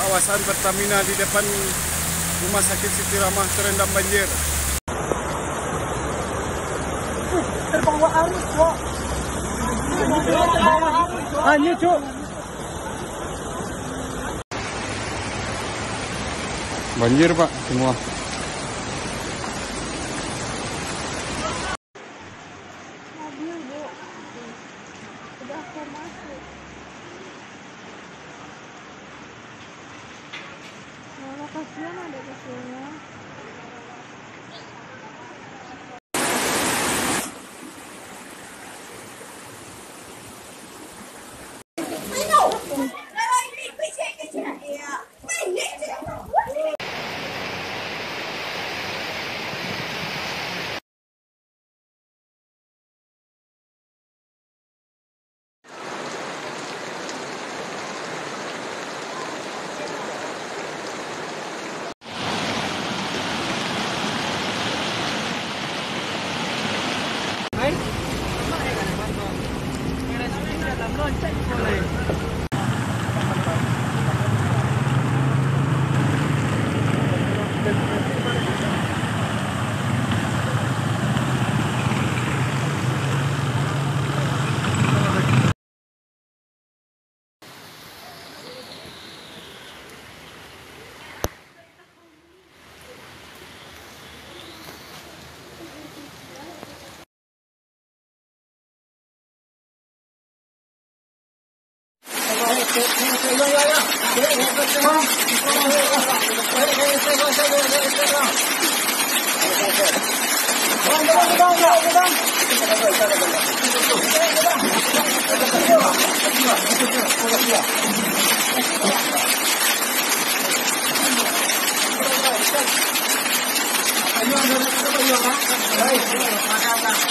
kawasan Pertamina di depan Rumah Sakit Siti Ramah terendam banjir. Terbawa arus, Cok. Hanya, Cok. Banjir, Pak, semua. Mobil, Bu. Udah keluar masuk. Malah kasihan ada kecilnya.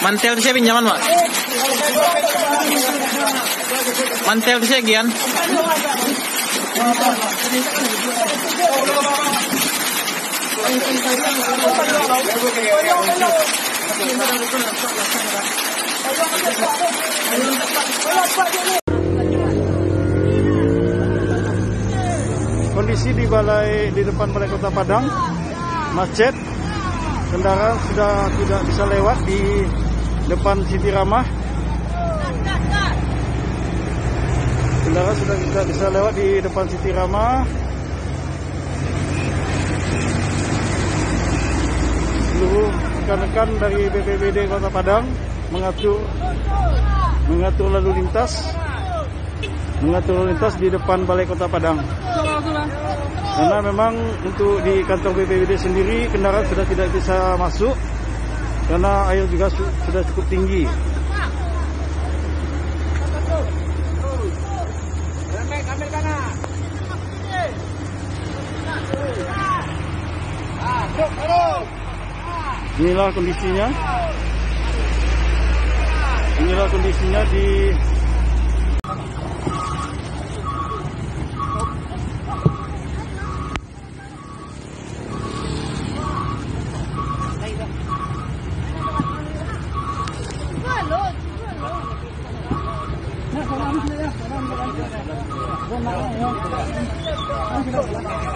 Mantel di saya pinjaman, Pak. Mantel di saya gian. Kondisi di depan Balai Kota Padang macet. Kendaraan sudah tidak bisa lewat di depan Siti Ramah. Kendaraan sudah tidak bisa lewat di depan Siti Ramah. Seluruh rekan-rekan dari BPBD Kota Padang mengatur lalu lintas di depan Balai Kota Padang. Karena memang untuk di kantor BPBD sendiri kendaraan sudah tidak bisa masuk karena air juga sudah cukup tinggi. Inilah kondisinya di Nah,